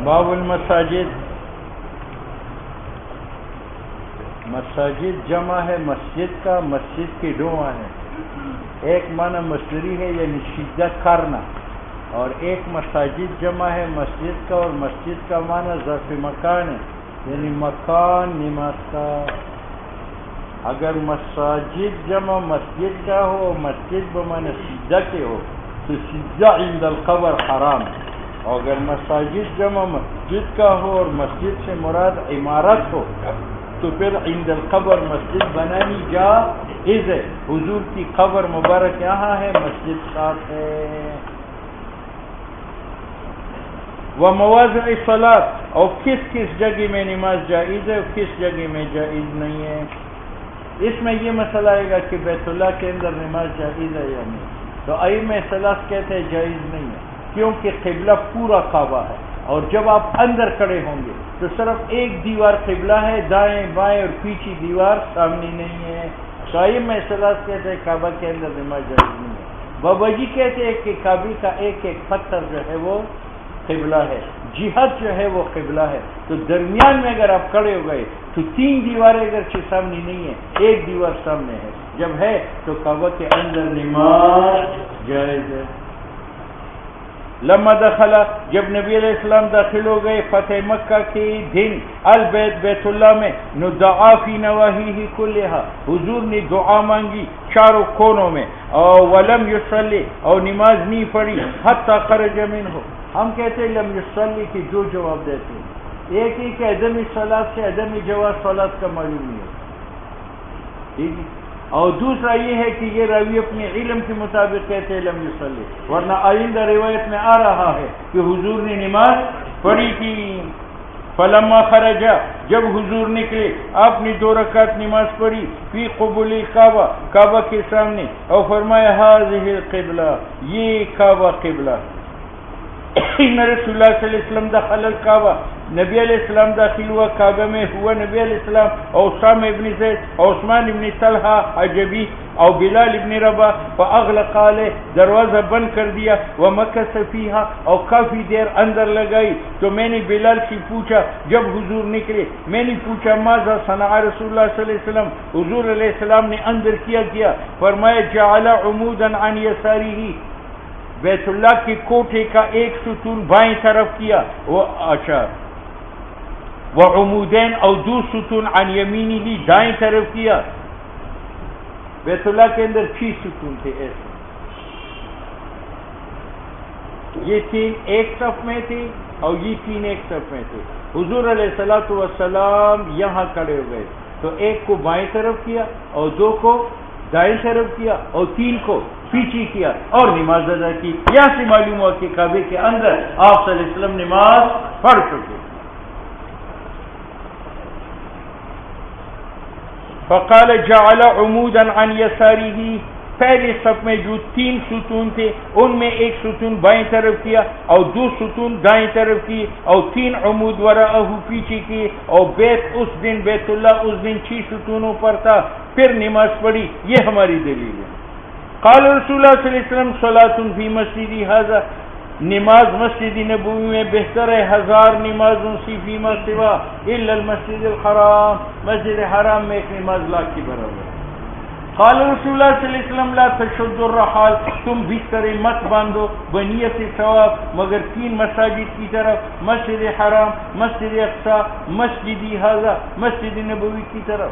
باب المساجد. مساجد جمع ہے مسجد کا. مسجد کی دو معنی، ایک معنی مصدری ہے یعنی شدت کرنا، اور ایک مساجد جمع ہے مسجد کا، اور مسجد کا معنی ظرف مکان ہے یعنی مکان نماز کا. اگر مساجد جمع مسجد کا ہو، مسجد بمعنی سجدہ کے ہو، تو سجدہ عند القبر حرام ہے. اور اگر مساجد جمع مسجد کا ہو اور مسجد سے مراد عمارت ہو، تو پھر عند القبر مسجد بنانی جائز ہے. حضور کی قبر مبارک یہاں ہے، مسجد ساتھ ہے. ومواضع الصلاۃ، اور کس کس جگہ میں نماز جائز ہے اور کس جگہ میں جائز نہیں ہے. اس میں یہ مسئلہ آئے گا کہ بیت اللہ کے اندر نماز جائز ہے یا نہیں. تو ائمہ ثلاث کہتے ہیں جائز نہیں ہے، کیونکہ قبلہ پورا کعبہ ہے، اور جب آپ اندر کھڑے ہوں گے تو صرف ایک دیوار قبلہ ہے، دائیں بائیں اور پیچھے دیوار سامنے نہیں ہے. تو ائمہ ثلاث کہتے ہیں کعبہ کے اندر نماز جائز نہیں ہے. بابا جی کہتے ہیں کہ کعبے کا ایک ایک پتھر جو ہے وہ قبلہ ہے، جہت جو ہے وہ قبلہ ہے. تو درمیان میں اگر آپ کھڑے ہو گئے تو تین دیواریں اگرچہ سامنے نہیں ہے، ایک دیوار سامنے ہے، جب ہے تو کعبہ کے اندر نماز جائز ہے. لما دخل، جب نبی علیہ السلام داخل ہو گئے فتح مکہ کے دن، البیت بیت اللہ میں، ندعا فی نواحیہ کلھا، حضور نے دعا مانگی چاروں کونوں میں، اور ولم یصلی، اور نماز نہیں پڑھی، حتی خرج منہ. ہم کہتے ہیں لم یصلی کی دو جواب دیتے ہیں، ایک ہی کہ عدم صلاۃ سے عدم جواز صلاۃ کا معلوم نہیں ہے، ٹھیک ہے، اور دوسرا یہ ہے کہ یہ راوی اپنے علم کے مطابق کہتے ہیں لم یصلی، ورنہ آئندہ روایت میں آ رہا ہے کہ حضور نے نماز پڑھی تھی. فلما خرج، جب حضور نکلے آپ نے 2 رکعت نماز پڑھی، فی قبول الکعبہ، کعبہ کے سامنے، اور فرمایا ھذہ القبلہ، یہ کعبہ قبلہ. ان رسول اللہ صلی اللہ علیہ وسلم دخل الکعبہ، نبی علیہ السلام داخل ہوا کعبہ میں، ہوا نبی علیہ السلام اور اسامہ ابن زید اور عثمان ابن طلحہ حجبی اور بلال ابن رباح، فاغلق علیہ، دروازہ بند کر دیا، ومکث فیہا، اور کافی دیر اندر لگائی. تو میں نے بلال سے پوچھا جب حضور نکلے، میں نے پوچھا ماذا صنع رسول اللہ صلی اللہ علیہ وسلم، حضور علیہ السلام نے اندر کیا. فرمایا جعل عمودا عن یسارہ، بیت اللہ کے کوٹھے کا ایک ستون بائیں طرف کیا، وہ اچھا، وہ عمودین، اور 2 ستون عن یمینی لی، دائیں طرف کیا. بیت اللہ کے اندر 6 ستون تھے ایسے، یہ 3 ایک صف میں تھے اور یہ 3 ایک صف میں تھے. حضور علیہ الصلوۃ والسلام یہاں کھڑے ہو گئے تو ایک کو بائیں طرف کیا اور 2 کو دائیں طرف کیا اور 3 کو پیچھے کیا اور نماز ادا کی. یہاں سے معلوم ہوا کہ کعبے کے اندر آپ صلی اللہ علیہ وسلم نماز پڑھ چکے. فقال جعل عمودا عن یسارہ، پہلے صف میں جو 3 ستون تھے ان میں ایک ستون بائیں طرف کیا اور 2 ستون دائیں طرف کی اور 3 عمود وراءہ پیچھے کی، اور اس دن بیت اللہ اس دن 6 ستونوں پر تھا. پھر نماز پڑھی. یہ ہماری دلیل ہے. قال رسول اللہ صلی اللہ علیہ وسلم صلاۃ فی مسجد ھذا، نماز مسجد نبوی میں بہتر ہے 1000 نمازوں سے، فیما سوا الا المسجد الحرام، مسجد حرام میں ایک نماز لاکھ کے برابر ہے. قال رسول اللہ صلی اللہ علیہ وسلم لا تشد الرحال، تم بستر مت باندھو بنیت ثواب مگر 3 مساجد کی طرف، مسجد حرام، مسجد اقصی، مسجد ھذا، مسجد نبوی کی طرف.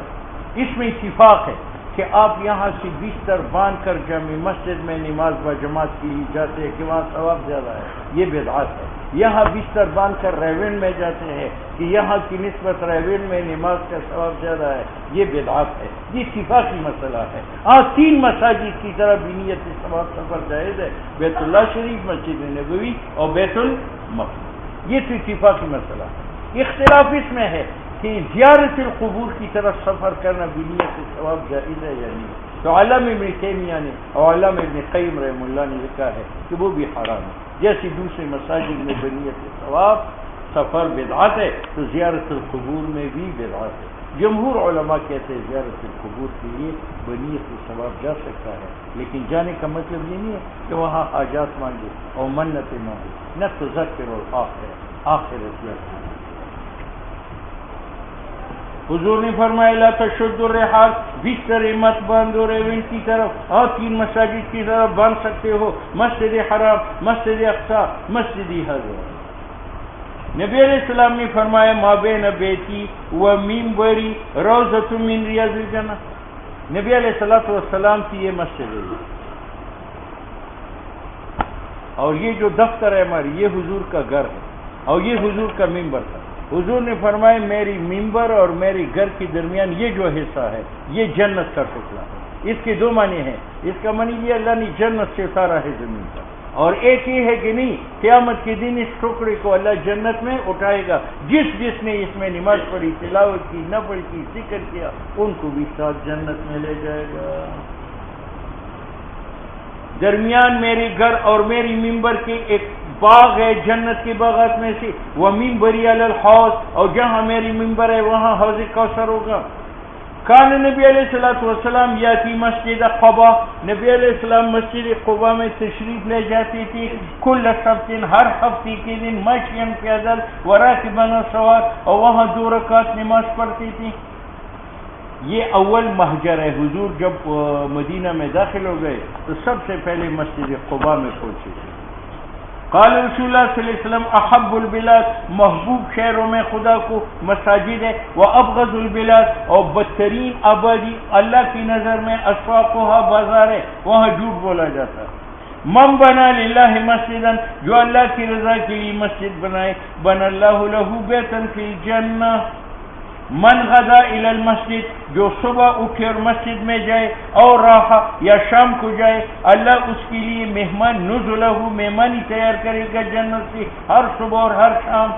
اس میں اتفاق ہے کہ آپ یہاں سے بستر باندھ کر جامع مسجد میں نماز بجماعت کے لیے جاتے ہیں کہ وہاں ثواب زیادہ ہے، یہ بدعت ہے. یہاں بستر باندھ کر ریون میں جاتے ہیں کہ یہاں کی نسبت ریون میں نماز کا ثواب زیادہ ہے، یہ بدعت ہے. یہ اتفاقی مسئلہ ہے. 3 مساجد کی طرف بنیت ثواب سفر جائز ہے، بیت اللہ شریف، مسجد نبوی اور بیت المقدس. یہ تو اتفاقی مسئلہ ہے. اختلاف اس میں ہے کہ زیارت القبور کی طرف سفر کرنا بنیت ثواب جائز ہے یا نہیں. تو علامہ ابن تیمیہ نے اور علامہ ابن قیم رحمہ اللہ نے لکھا ہے کہ وہ بھی حرام ہے. جیسے دوسرے مساجد میں بنیت ثواب سفر بدعت ہے تو زیارت القبور میں بھی بدعت ہے. جمہور علماء کہتے ہیں زیارت القبور کے لیے بنیت ثواب جا سکتا ہے، لیکن جانے کا مطلب یہ نہیں ہے کہ وہاں حاجات مانگے اور منتیں مانگے. نہ تذکر الآخرہ، آخرت میں. حضور نے فرمایا لا تشد الرحال، بستر مت باندھو ریون کی طرف اور 3 مساجد کی طرف باندھ سکتے ہو، مسجد حرام، مسجد اقصی، مسجد حرام. نبی علیہ السلام نے فرمایا ما بین بیتی و منبری روضۃ من ریاض الجنہ. نبی علیہ السلام کی یہ مسجد ہے اور یہ جو دفتر ہے ہماری یہ حضور کا گھر ہے اور یہ حضور کا منبر تھا. حضور نے فرمایا میری منبر اور میری گھر کے درمیان یہ جو حصہ ہے یہ جنت کا ٹکڑا ہے. اس کے 2 معنی ہیں. اس کا معنی یہ اللہ نے جنت سے اتارا ہے زمین پر، اور ایک یہ ہے کہ نہیں قیامت کے دن اس ٹکڑے کو اللہ جنت میں اٹھائے گا. جس نے اس میں نماز پڑھی، تلاوت کی، نفل کی، ذکر کیا، ان کو بھی ساتھ جنت میں لے جائے گا. درمیان میرے گھر اور میری منبر کے ایک باغ ہے جنت کے باغات میں سے، وہ منبری علی الحوض، اور جہاں میری منبر ہے وہاں حوض کوثر ہوگا. کان نبی علیہ الصلوۃ والسلام یاتی مسجد قباء، نبی علیہ السلام مسجد قباء میں تشریف لے جاتی تھی کل سبت، ہر ہفتے کے دن، مشین پیدل، وراکبن سوار، اور وہاں 2 رکعت نماز پڑھتی تھی. یہ اول مہجر ہے. حضور جب مدینہ میں داخل ہو گئے تو سب سے پہلے مسجد قباء میں پہنچے تھے. قال رسول اللہ صلی اللہ علیہ وسلم احب البلاد، محبوب شہروں میں خدا کو مساجد ہے، وابغض البلاد، اور بدترین آبادی اللہ کی نظر میں اسواقها بازار ہے، وہاں جھوٹ بولا جاتا ہے. من بنا للہ مسجدا، جو اللہ کی رضا کے لیے مسجد بنائے، بنا اللہ له بیتا فی الجنہ. من غدا الی المسجد، جو صبح اٹھے اور مسجد میں جائے، اور راحہ یا شام کو جائے، اللہ اس کے لیے مہمان نزلہ، مہمانی تیار کرے گا جنت سے ہر صبح اور ہر شام.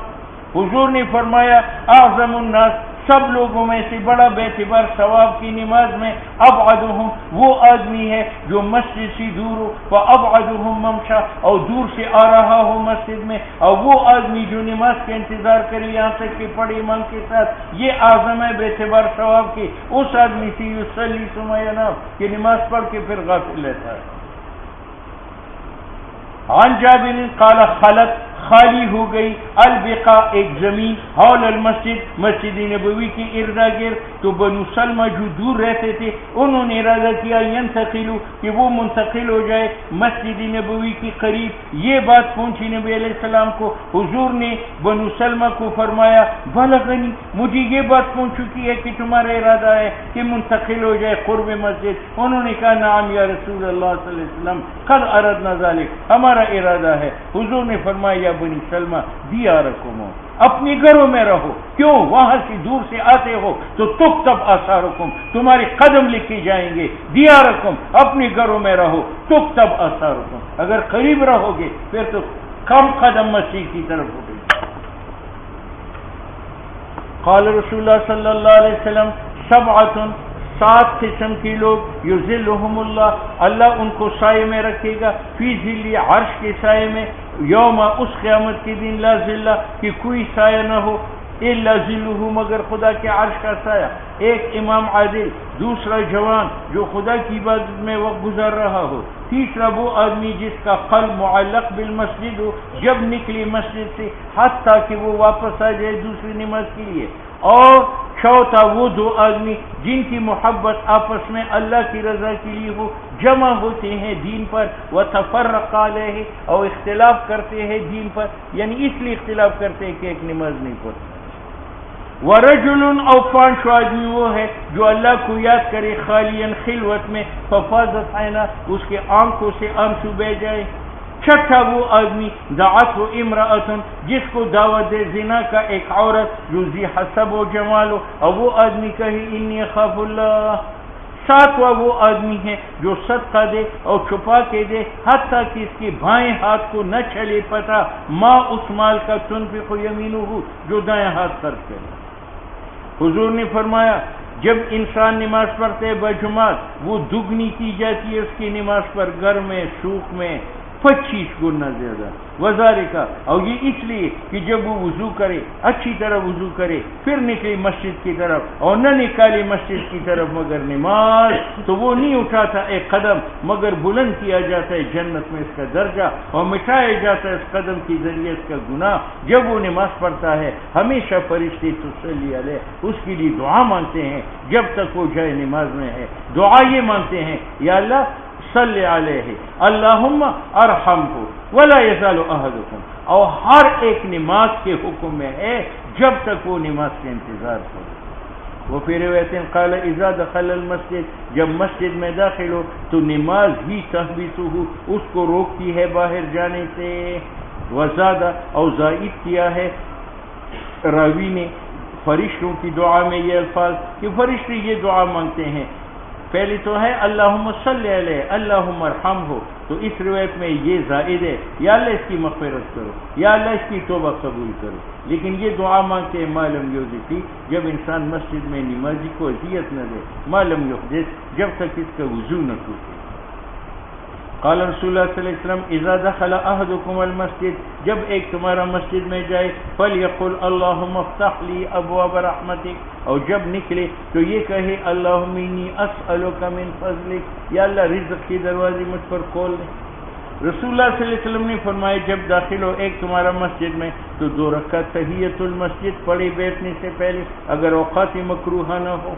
حضور نے فرمایا اعظم الناس، سب لوگوں میں سے بڑا بے اعتبار ثواب کی نماز میں ابعدہم، وہ آدمی ہے جو مسجد سے دور ہو، فابعدہم ممشا، اور دور سے آ رہا ہو مسجد میں، اور وہ آدمی جو نماز کے انتظار کرے یہاں تک کہ پڑھے ایمان کے ساتھ، یہ اعظم ہے بے اعتبار ثواب کی اس آدمی سے یصلی ثم ینام، کہ نماز پڑھ کے پھر غافل رہتا ہے. عن جابر قال خلت، خالی ہو گئی، البقا، ایک زمین، حول المسجد، مسجد نبوی کی اردا گرد. تو بنو سلمہ جو دور رہتے تھے انہوں نے ارادہ کیا ینتقلوا، کہ وہ منتقل ہو جائے مسجد نبوی کی قریب. یہ بات پہنچی نبی علیہ السلام کو. حضور نے بنو سلمہ کو فرمایا بلغنی، مجھے یہ بات پہنچ چکی ہے کہ تمہارا ارادہ ہے کہ منتقل ہو جائے قرب مسجد. انہوں نے کہا نعم یا رسول اللہ صلی اللہ علیہ وسلم قد اردنا ذلک، ہمارا ارادہ ہے. حضور نے فرمایا بنی سلمہ دیارکم، اپنے گھروں میں رہو. کیوں؟ وہاں سے دور سے آتے ہو تو تکتب آثارکم، تمہارے قدم لکھے جائیں گے. دیارکم، اپنے گھروں میں رہو، تکتب آثارکم. اگر قریب رہو گے پھر تو کم قدم مسیح کی طرف اٹھے. قال رسول اللہ صلی اللہ علیہ وسلم 7 قسم کے لوگ یذلہم اللہ، اللہ ان کو سائے میں رکھے گا، فی ظل عرش کے سائے میں، یوم، اس قیامت کے دن، لا ظل، کہ کوئی سایہ نہ ہو، الا ظلہ، مگر خدا کے عرش کا سایہ. ایک امام عادل، دوسرا جوان جو خدا کی عبادت میں وقت گزار رہا ہو، تیسرا وہ آدمی جس کا قلب معلق بالمسجد ہو، جب نکلی مسجد سے حتیٰ کہ وہ واپس آ جائے دوسری نماز کے لیے، اور چوتھا وہ 2 آدمی جن کی محبت آپس میں اللہ کی رضا کے لیے ہو، جمع ہوتے ہیں دین پر، وتفرق علیہ، اور اختلاف کرتے ہیں دین پر، یعنی اس لیے اختلاف کرتے ہیں کہ ایک نماز نہیں پڑھتے. ورجل، اور 5 آدمی وہ ہے جو اللہ کو یاد کرے خالین خلوت میں، ففاضت عینا، اس کے آنکھوں سے آنسو بہ جائے. 6 وہ آدمی دعت و امرأتن، جس کو دعوت دے زنا کا ایک عورت جو ذی حسب و جمال ہو، اور وہ آدمی کہے انی اخاف اللہ. 7واں وہ آدمی ہے جو صدقہ دے اور چھپا کے دے حتیٰ کہ اس کے بائیں ہاتھ کو نہ چلے پتا ما اس مال کا تنفق یمینہ، جو دائیں ہاتھ خرچ کرے. حضور نے فرمایا جب انسان نماز پڑھتے بجماعت، وہ دگنی کی جاتی ہے اس کی نماز پر، گھر میں، سوق میں، 25 گنا زیادہ. وذالکا، اور یہ اس لیے کہ جب وہ وضو کرے اچھی طرح وضو کرے پھر نکلی مسجد کی طرف اور نہ نکالی مسجد کی طرف مگر نماز، تو وہ نہیں اٹھاتا ایک قدم مگر بلند کیا جاتا ہے جنت میں اس کا درجہ اور مٹایا جاتا ہے اس قدم کے ذریعے اس کا گناہ. جب وہ نماز پڑھتا ہے ہمیشہ فرشتے تصلی علیہ اس کے لیے دعا مانگتے ہیں جب تک وہ جائے نماز میں ہے. دعا یہ مانگتے ہیں یا اللہ صلی علیہ اللہم ارحمہ ولا یزال احدکم، اور ہر ایک نماز کے حکم میں ہے جب تک وہ نماز کے انتظار کرے. وہ پھر روایت قال اذا دخل المسجد، جب مسجد میں داخل ہو تو نماز ہی تحبیسہ اس کو روکتی ہے باہر جانے سے. وزادہ، اور زائد کیا ہے راوی نے فرشتوں کی دعا میں یہ الفاظ کہ فرشتے یہ دعا مانگتے ہیں. پہلی تو ہے اللہم صلی علیہ اللہم ارحمہ، تو اس روایت میں یہ زائد ہے یا اللہ اس کی مغفرت کرو یا اللہ اس کی توبہ قبول کرو. لیکن یہ دعا مانگتے ہیں معلوم یوزی، جب انسان مسجد میں نمازی کو اذیت نہ دے، معلوم یحدث، جب تک اس کا وضو نہ ٹوٹے. قال رسول اللہ صلی اللہ علیہ وسلم اذا دخل احدکم المسجد، جب ایک تمہارا مسجد میں جائے فلیقل اللہم افتح لی ابواب رحمتک، اور جب نکلے تو یہ کہے اللہم انی اسألک من فضلک، یا اللہ رزق کی دروازے مجھ پر کھول دے. رسول اللہ صلی اللہ علیہ وسلم نے فرمایا جب داخل ہو ایک تمہارا مسجد میں تو 2 رکعت تحیۃ المسجد پڑھی بیٹھنے سے پہلے اگر اوقات مکروہہ نہ ہو.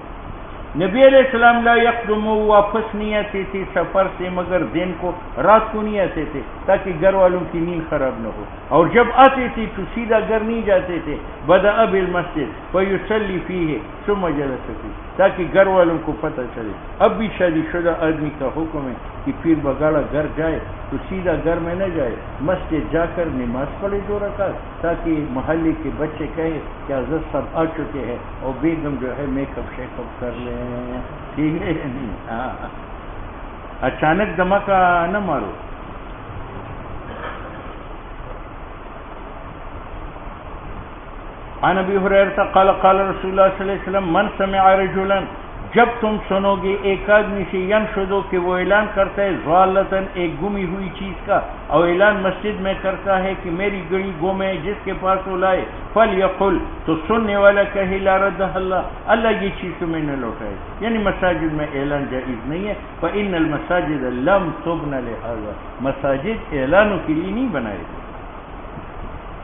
نبی علیہ السلام لا یقدم، واپس نہیں آتے تھے سفر سے مگر دن کو، رات کو نہیں آتے تھے تاکہ گھر والوں کی نیند خراب نہ ہو، اور جب آتے تھے تو سیدھا گھر نہیں جاتے تھے. بدأ بالمسجد فیصلی فیہ ثم جلس فیہ، تاکہ گھر والوں کو پتہ چلے. اب بھی شادی شدہ آدمی کا حکم ہے کہ پیر بگاڑا گھر جائے تو سیدھا گھر میں نہ جائے، مسجد جا کر نماز پڑھے 2 رکعت، تاکہ محلے کے بچے کہیں کہ حضرت صاحب آ چکے ہیں اور بیگم جو ہے میک اپ شیک اپ کر لیں. ٹھیک ہے نہیں؟ ہاں، اچانک دھماکہ نہ مارو. عن ابی ہریرہ قال قال رسول اللہ صلی اللہ علیہ وسلم من سمع رجلا، جب تم سنو گے ایک آدمی سے ینشدو کہ وہ اعلان کرتا ہے ضالتاً ایک گمی ہوئی چیز کا، اور اعلان مسجد میں کرتا ہے کہ میری گڑی گم ہے جس کے پاس وہ لائے، فلیقل، تو سننے والا کہے لا رد اللہ، اللہ یہ چیز تمہیں نہ لوٹائے. یعنی مساجد میں اعلان جائز نہیں ہے. فإن المساجد لم تبن لہذا، مساجد اعلانوں کے لیے نہیں بنائے گئے.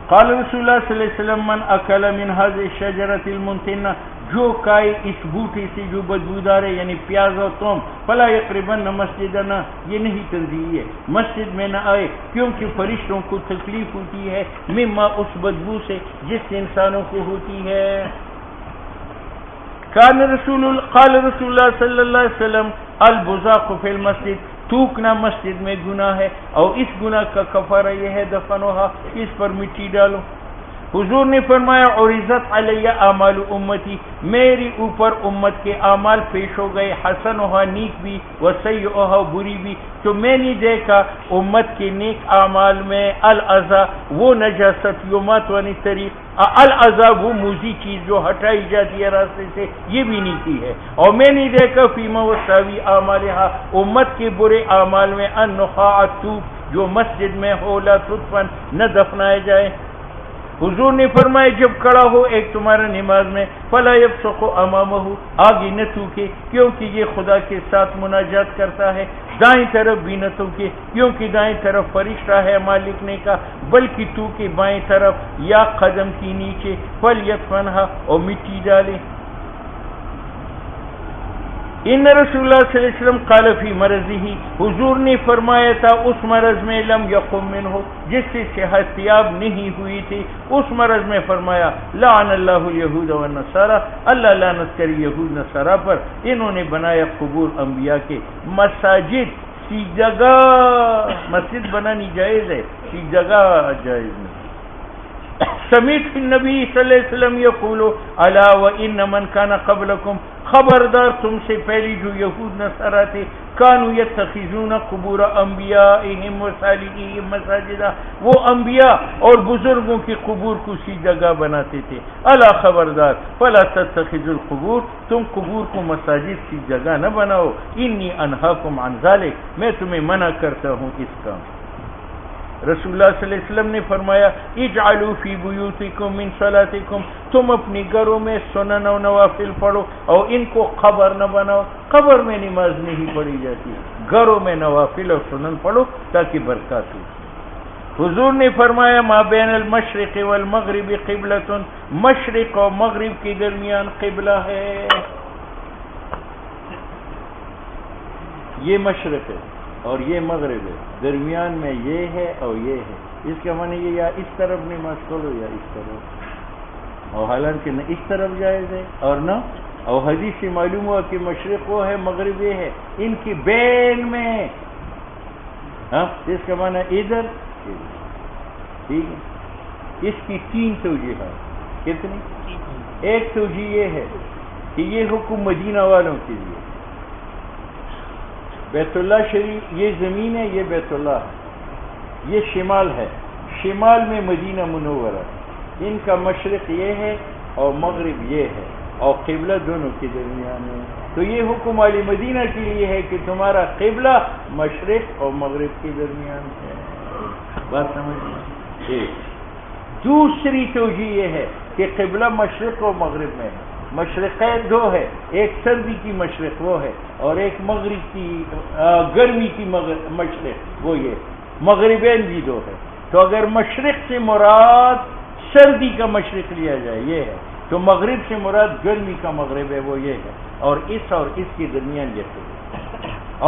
قال رسول اللہ صلی اللہ علیہ وسلم من اکل من هذه الشجرة المنتنة، جو کھائے اس بوٹی سے جو بدبودار ہے یعنی پیاز اور توم، فلا یقربن مسجدنا، یہ نہیں تنزیہی ہے مسجد میں نہ آئے، کیونکہ فرشتوں کو تکلیف ہوتی ہے مما اس بدبو سے جس سے انسانوں کو ہوتی ہے. قال رسول اللہ صلی اللہ علیہ وسلم البزاق فی المسجد، تھوکنا مسجد میں گناہ ہے، اور اس گناہ کا کفارہ یہ ہے دفنوہا، اس پر مٹی ڈالو. حضور نے فرمایا عرضت علیہ اعمال امتی، میری اوپر امت کے اعمال پیش ہو گئے، حسنوہا نیک بھی وسیئوہا بری بھی، تو میں نے دیکھا امت کے نیک اعمال میں العزا وہ نجاست یومات وانی طریق، العزا وہ موزی چیز جو ہٹائی جاتی ہے راستے سے، یہ بھی نیکی ہے. اور میں نے دیکھا فیما وساوی اعمالہا، امت کے برے اعمال میں النخاعۃ، جو مسجد میں ہو لا تدفن، نہ دفنائے جائے. حضور نے فرمایا جب کھڑا ہو ایک تمہارا نماز میں فلا یفسق امامہ، آگے نہ تھوکے کیونکہ یہ خدا کے ساتھ مناجات کرتا ہے، دائیں طرف بھی نہ تھوکے کیونکہ دائیں طرف فرشتہ ہے مالک نے کا، بلکہ تھوکے بائیں طرف یا قدم کی نیچے. فلیدفنھا، اور مٹی ڈالے. ان رسول اللہ صلی اللہ علیہ وسلم قال فی مرضہ، حضور نے فرمایا تھا اس مرض میں لم یقم منہ، جس سے صحت یاب نہیں ہوئی تھی، اس مرض میں فرمایا لعن اللہ الیہود والنصارى، اللہ لعنت کرے یہود نصارہ پر، انہوں نے بنایا قبور انبیاء کے. مساجد سی جگہ مسجد بنانی جائز ہے، سی جگہ جائز نہیں. سمیت النبی صلی اللہ علیہ وسلم یقول الا وان من کان قبلکم، خبردار تم سے پہلی جو یہود نصارہ تھے، کانوا یتخذون قبور انبیائہم وصالحیہم مساجدا، وہ انبیاء اور بزرگوں کی قبور کو سی جگہ بناتے تھے. الا خبردار فلا تتخذوا القبور، تم قبور کو مساجد سی جگہ نہ بناؤ. انی انہاکم عن ذلک، میں تمہیں منع کرتا ہوں اس کام. رسول اللہ صلی اللہ علیہ وسلم نے فرمایا اجعلوا فی بیوتکم من صلاتکم، تم اپنی گھروں میں سنن و نوافل پڑھو اور ان کو قبر نہ بناؤ. قبر میں نماز نہیں پڑھی جاتی، گھروں میں نوافل اور سنن پڑھو تاکہ برکات ہو. حضور نے فرمایا ما بین المشرق والمغرب قبلۃ، مشرق اور مغرب کے درمیان قبلہ ہے. یہ مشرق ہے اور یہ مغرب ہے، درمیان میں یہ ہے اور یہ ہے. اس کا معنی یہ یا اس طرف نماز پڑھو یا اس طرف، اور حالانکہ نہ اس طرف جائز ہے اور نہ، اور حدیث سے معلوم ہوا کہ مشرق وہ ہے مغرب یہ ہے، ان کی بین میں. ہاں اس کا معنی ادھر. ٹھیک ہے، اس کی 3 توجیہات. کتنی؟ ایک توجیہ یہ ہے کہ یہ حکم مدینہ والوں کے لیے. بیت اللہ شریف یہ زمین ہے، یہ بیت اللہ ہے، یہ شمال ہے، شمال میں مدینہ منورہ، ان کا مشرق یہ ہے اور مغرب یہ ہے، اور قبلہ دونوں کے درمیان ہے. تو یہ حکم علی مدینہ کے لیے ہے کہ تمہارا قبلہ مشرق اور مغرب کے درمیان ہے. بات سمجھ. دوسری توجیہ یہ ہے کہ قبلہ مشرق اور مغرب میں ہے. مشرقین 2 ہے، ایک سردی کی مشرق وہ ہے اور ایک مغرب کی گرمی کی مشرق وہ یہ. مغربین بھی 2 ہے. تو اگر مشرق سے مراد سردی کا مشرق لیا جائے یہ ہے، تو مغرب سے مراد گرمی کا مغرب ہے وہ یہ ہے، اور اس کے درمیان یہ ہے.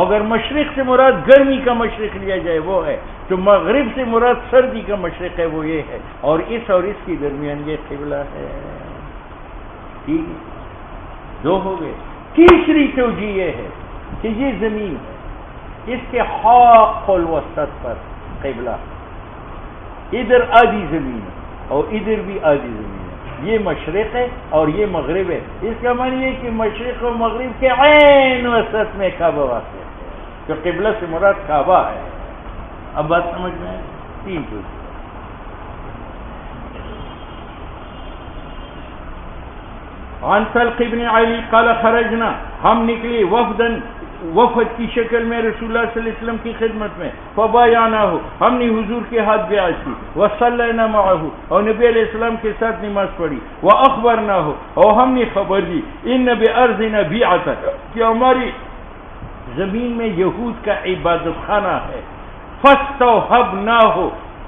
اگر مشرق سے مراد گرمی کا مشرق لیا جائے وہ ہے، تو مغرب سے مراد سردی کا مشرق ہے وہ یہ ہے، اور اس کے درمیان یہ قبلہ ہے. ٹھیک ہے، 2 ہو گئے. تیسری توجیہ یہ ہے کہ یہ زمین ہے، اس کے حاق الوسط پر قبلہ، ادھر آدھی زمین ہے اور ادھر بھی آدھی زمین ہے. یہ مشرق ہے اور یہ مغرب ہے. اس کا معنی ہے کہ مشرق اور مغرب کے عین وسط میں کعبہ واقع ہے، تو قبلہ سے مراد کعبہ ہے. اب بات سمجھ میں ہے. 3 توجیہ. عن طلق ابن علی قال خرجنا، ہم نکلے وفد کی شکل میں رسول اللہ صلی اللہ علیہ وسلم کی خدمت میں. فبایعناہ، ہم نے حضور کے ہاتھ بیعت کی. وصلینا معہ، اور نبی علیہ السلام کے ساتھ نماز پڑھی. واخبرناہ، اور ہم نے خبر دی ان بارضنا بیعۃ، کہ ہماری زمین میں یہود کا عبادت خانہ ہے. فاستوهبناہ،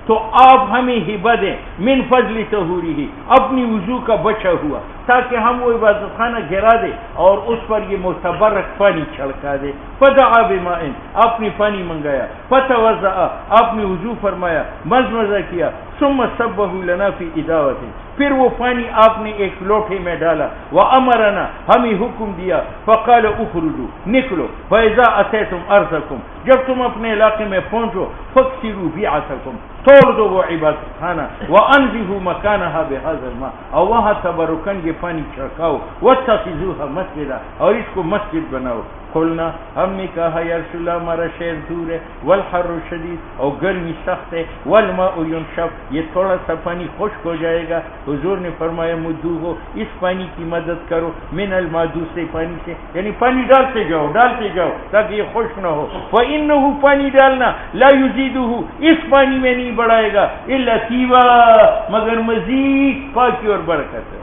تو آپ ہمیں ہبہ دیں من فضل طہورہ، اپنی وضو کا بچا ہوا، تاکہ ہم وہ عبادت خانہ گرا دے اور اس پر یہ متبرک پانی چھڑکا دے. فدعا بماء، آپ نے پانی منگایا. فتوضأ، آپ نے وضو فرمایا، مزمزہ کیا. ثم صبہ لنا فی اداوۃ، پھر وہ پانی آپ نے ایک لوٹے میں ڈالا. وامرنا، ہمیں حکم دیا. فقال اخرجوا، نکلو. فاذا اتیتم ارضکم، جب تم اپنے علاقے میں پہنچو. فاکسروا بیعتکم، توڑ دو وہ عبادت خانہ. وانزہوا مکانہا بہذا الماء، اور وہاں تبرکن یہ پانی چھڑکاؤ. واتخذوها مسجدا، اور اس کو مسجد بناؤ. قلنا، ہم نے کہا یا رسول اللہ ہمارا شہر دور ہے. والحر شدید، اور گرمی سخت ہے. والماء ينشف، یہ تھوڑا سا پانی خشک ہو جائے گا. حضور نے فرمایا مدوہ، اس پانی کی مدد کرو. من الماء، دوسرے پانی سے، یعنی پانی ڈالتے جاؤ تاکہ یہ خشک نہ ہو. فإنه، پانی ڈالنا، لا يزيده، اس پانی میں نہیں بڑھائے گا. الا طیبا، مگر مزید پاکی اور برکت ہے.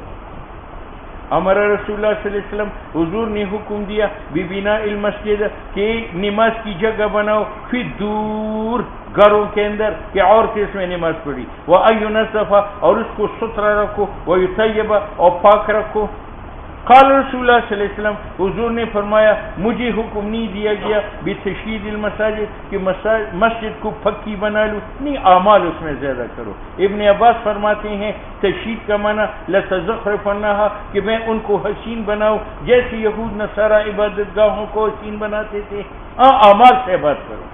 ہمارا رسول اللہ صلی اللہ علیہ وسلم، حضور نے حکم دیا ببناء المسجد، کہ نماز کی جگہ بناؤ. فی دور، گھروں کے اندر، کہ عورتیں اس میں نماز پڑھی. وَأَيُّنَصَّفَ، اور اس کو ستھرا رکھو. وَيُطَيِّبَ، اور پاک رکھو. قال رسول اللہ صلی اللہ علیہ وسلم، حضور نے فرمایا مجھے حکم نہیں دیا گیا بتشیید المساجد، کہ مسجد کو پکی بنا لو، نہیں اعمال اس میں زیادہ کرو. ابن عباس فرماتے ہیں تشیید کا معنی لتزخرفنہا، کہ میں ان کو حسین بناؤں جیسے یہود نصارہ عبادت گاہوں کو حسین بناتے تھے. اعمال سے بات کرو.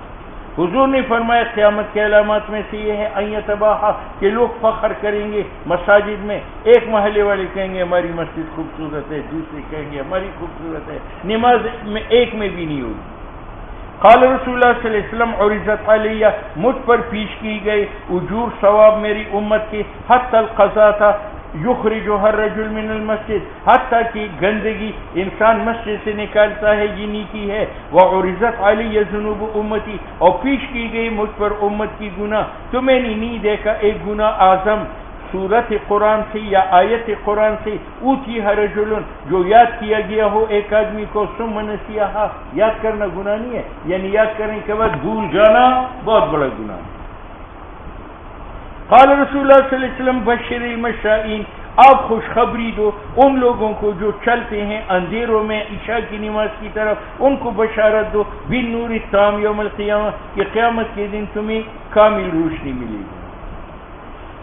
حضور نے فرمایا قیامت کے علامات میں سے یہ ہے ان یتباہا، کہ لوگ فخر کریں گے مساجد میں. ایک محلے والے کہیں گے ہماری مسجد خوبصورت ہے، دوسرے کہیں گے ہماری خوبصورت ہے. نماز میں ایک میں بھی نہیں ہوگی. قال رسول اللہ صلی اللہ علیہ وسلم عرضت علیہ، مجھ پر پیش کی گئی اجور ثواب میری امت کے، حتی القضاء، یخرجها الرجل من المسجد، حتیٰ کہ گندگی انسان مسجد سے نکالتا ہے یہ نیکی ہے. وعرضت علی ذنوب امتی، اور پیش کی گئی مجھ پر امت کی گناہ. تو میں نے نہیں دیکھا ایک گناہ اعظم سورت قرآن سے یا آیت قرآن سے اوتی رجل، جو یاد کیا گیا ہو ایک آدمی کو، ثم نسیہا، یاد کرنا گناہ نہیں ہے، یعنی یاد کرنے کے بعد بھول جانا بہت بڑا گناہ. قال رسول اللہ صلی اللہ علیہ وسلم بشر المشائین، آپ خوشخبری دو ان لوگوں کو جو چلتے ہیں اندھیروں میں عشاء کی نماز کی طرف، ان کو بشارت دو بالنور التام یوم القیامہ، کہ قیامت کے دن تمہیں کامل روشنی ملے گی.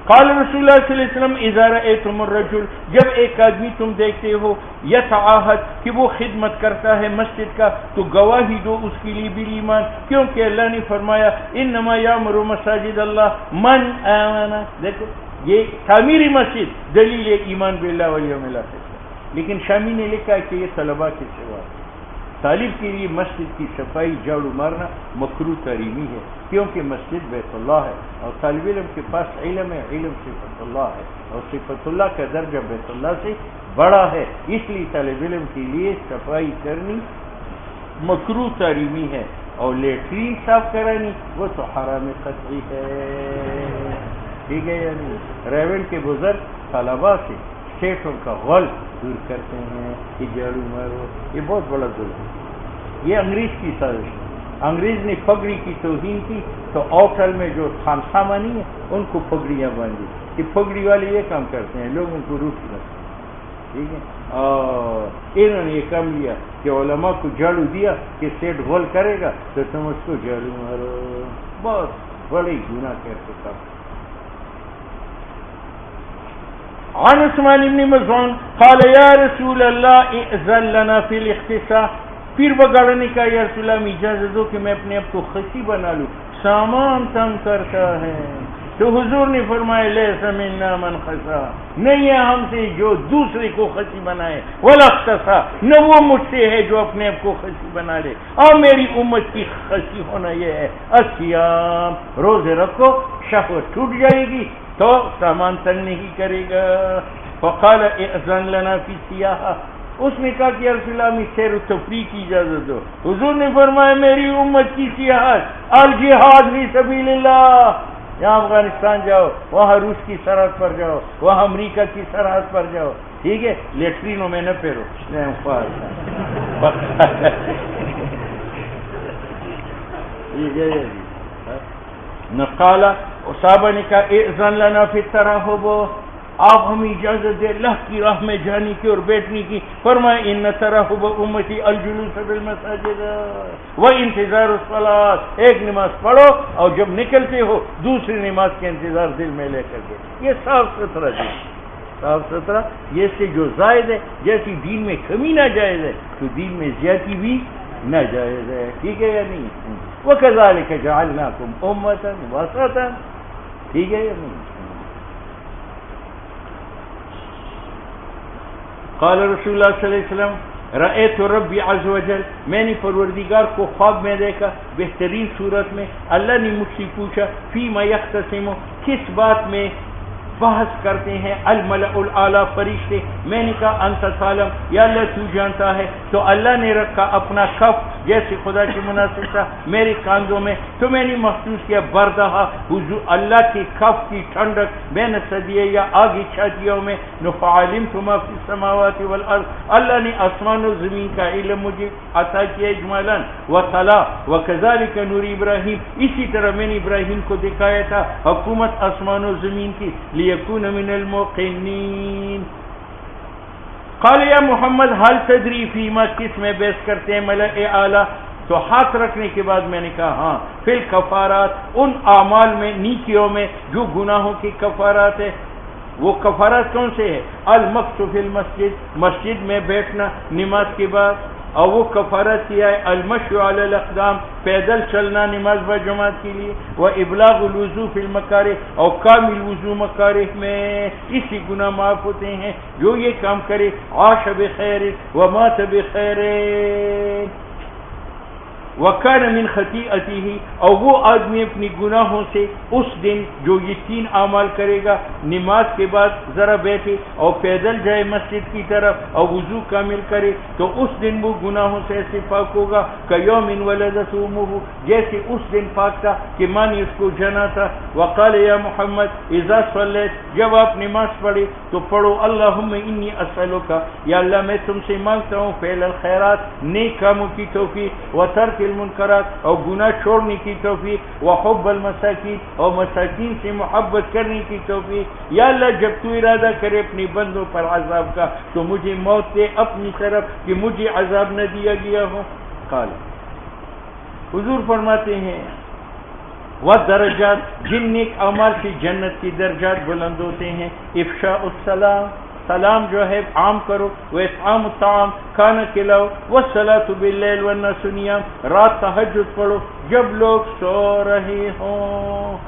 قال رسول اللہ صلی اللہ علیہ وسلم اذا رأیتم الرجل، جب ایک آدمی تم دیکھتے ہو یتعاہد، کہ وہ خدمت کرتا ہے مسجد کا، تو گواہی دو اس کے لیے بالایمان، کیونکہ اللہ نے فرمایا انما یامر مساجد اللہ من آمن. دیکھو یہ تعمیری مسجد دلیل ایمان باللہ والیوم الآخر، لیکن شامی نے لکھا کہ یہ طلباء کے سوا، طالب کے لیے مسجد کی صفائی جھاڑو مارنا مکروہ تحریمی ہے، کیونکہ مسجد بیت اللہ ہے اور طالب علم کے پاس علم ہے، علم صفت اللہ ہے اور صفت اللہ کا درجہ بیت اللہ سے بڑا ہے، اس لیے طالب علم کے لیے صفائی کرنی مکروہ تحریمی ہے. اور لیٹرین صاف کرانی وہ تو حرام قطعی ہے. ٹھیک ہے، یعنی ریونڈ کے بزرگ طلباء سے سیٹوں کا غل دور کرتے ہیں کہ جھاڑو مارو، یہ بہت بڑا ظلم ہے. یہ انگریز کی سازش ہے. انگریز نے پگڑی کی توہین کی تو ہوٹل میں جو خانسامانی ہے ان کو پگڑیاں باندھی، کہ پگڑی والے یہ کام کرتے ہیں، لوگوں کو روٹ رکھتے ہیں. ٹھیک ہے، اور انہوں نے یہ کام لیا کہ علماء کو جھاڑو دیا کہ سیٹ غل کرے گا تو تم اس کو جھاڑو مارو. بہت بڑی گناہ کرتے کام. عن عثمان بن مظعون قال یا رسول اللہ ائذن لنا فی الاختصاء، پیر بگاڑنے کا یا رسول اللہ میں اجازت دو کہ میں اپنے آپ کو خصی بنا لوں، سامان تنگ کرتا ہے. تو حضور نے فرمایا لیس منا من خصا، نہیں ہے ہم سے جو دوسرے کو خصی بنائے، ولا اختصا، نہ وہ مجھ سے ہے جو اپنے آپ کو خصی بنا لے. اور میری امت کی خصی ہونا یہ ہے الصیام، روزے رکھو، شہوت ٹوٹ جائے گی تو سامان تنگ نہیں کرے گا. فقال ائذن لنا فی السیاحہ، اس نے کہا کہ یا رسول اللہ میں سیر و تفریح کی اجازت دو. حضور نے فرمایا میری امت کی سیاحت الجہاد فی سبیل اللہ، یہاں افغانستان جاؤ، وہاں روس کی سرحد پر جاؤ، وہاں امریکہ کی سرحد پر جاؤ. ٹھیک ہے، لیٹرینوں میں نہ پھیرو. نقالا صحابہ نے کہا اذن لنا فی الترحب، آپ ہمیں اجازت دے اللہ کی راہ میں جانے کی اور بیٹھنے کی. فرمایا ان ترحب امتی الجلوس بالمساجد و انتظار الصلاۃ، ایک نماز پڑھو اور جب نکلتے ہو دوسری نماز کے انتظار دل میں لے کر کے. یہ صاف ستھرا دین، صاف ستھرا. یہ سے جو زائد ہے، جیسی دین میں کمی ناجائز ہے تو دین میں زیادتی بھی ناجائز ہے. ٹھیک ہے یا نہیں؟ وَكَذَلِكَ جَعَلْنَاكُمْ أُمَّةً وَسَطًا. ٹھیک ہے یا نہیں؟ قال رسول اللہ صلی اللہ علیہ وسلم رأیت ربی عز وجل، میں نے پروردگار کو خواب میں دیکھا بہترین صورت میں. اللہ نے مجھ سے پوچھا فیما یختصم، کس بات میں بحث کرتے ہیں الملأ الاعلیٰ فرشتے. میں نے کہا انت تعلم، یا اللہ تو جانتا ہے. تو اللہ نے رکھا اپنا کف جیسے خدا کی مناسب تھا میرے کاندھوں میں، تو میں نے محسوس کیا بردہا، حضور اللہ کی کف کی ٹھنڈک بین صدیے یا آگے چھاتیوں میں. فعلمت ما فی السماوات والارض، اللہ نے آسمان و زمین کا علم مجھے عطا کیا اجمالا. وتلا وکذالک نور ابراہیم، اسی طرح میں نے ابراہیم کو دکھایا تھا حکومت آسمان و زمین کی. لیکون من الموقنین. قال یا محمد حل تدری فیما، کس میں بیس کرتے ہیں ملأ اعلیٰ؟ تو ہاتھ رکھنے کے بعد میں نے کہا ہاں فی الکفارات، ان اعمال میں نیکیوں میں جو گناہوں کی کفارات ہے. وہ کفارات کون سے ہے؟ المکث فی المسجد، مسجد میں بیٹھنا نماز کے بعد. اور وہ کفارت کیا ہے المشی علی الاقدام، پیدل چلنا نماز با جماعت کے لیے. وہ ابلاغ الوضو فی المکارہ، اور کامل وضو مکارہ میں. اسی گناہ معاف ہوتے ہیں جو یہ کام کرے. عاش بخیر و مات بخیر. وَكَانَ مِنْ خَطِيئَتِهِ، اور وہ آدمی اپنی گناہوں سے اس دن جو یہ 3 اعمال کرے گا، نماز کے بعد ذرا بیٹھے اور پیدل جائے مسجد کی طرف اور وضو کامل کرے، تو اس دن وہ گناہوں سے ایسے پاک ہوگا كَيَوْمٍ وَلَدَتْهُ أُمُّهُ، جیسے اس دن پاک تھا کہ ماں نے اس کو جنا تھا۔ وقال یا محمد اذا صلیت، جب آپ نماز پڑھے تو پڑھو اللہم انی اسألک، یا اللہ میں تم سے مانگتا ہوں فعل الخیرات، نیک کاموں کی توفیق، وترک المنکرات، اور گناہ چھوڑنے کی توفیق، وحب المساکین، اور مساکین سے محبت کرنے کی توفیق۔ یا اللہ جب تو ارادہ کرے اپنے بندوں پر عذاب کا تو مجھے موت دے اپنی طرف کہ مجھے عذاب نہ دیا گیا ہو۔ قال، حضور فرماتے ہیں وَالدَّرَجَاتِ، جن نیک اعمال سے جنت کی درجات بلند ہوتے ہیں، افشاء السلام، سلام جو ہے عام کرو، وَإِطْعَامُ الطَّعَامِ، کھانا کھلاؤ، وَالصَّلَاةُ بِاللَّيْلِ وَالنَّاسُ نِيَامٌ، رات تہجد پڑھو جب لوگ سو رہے ہوں۔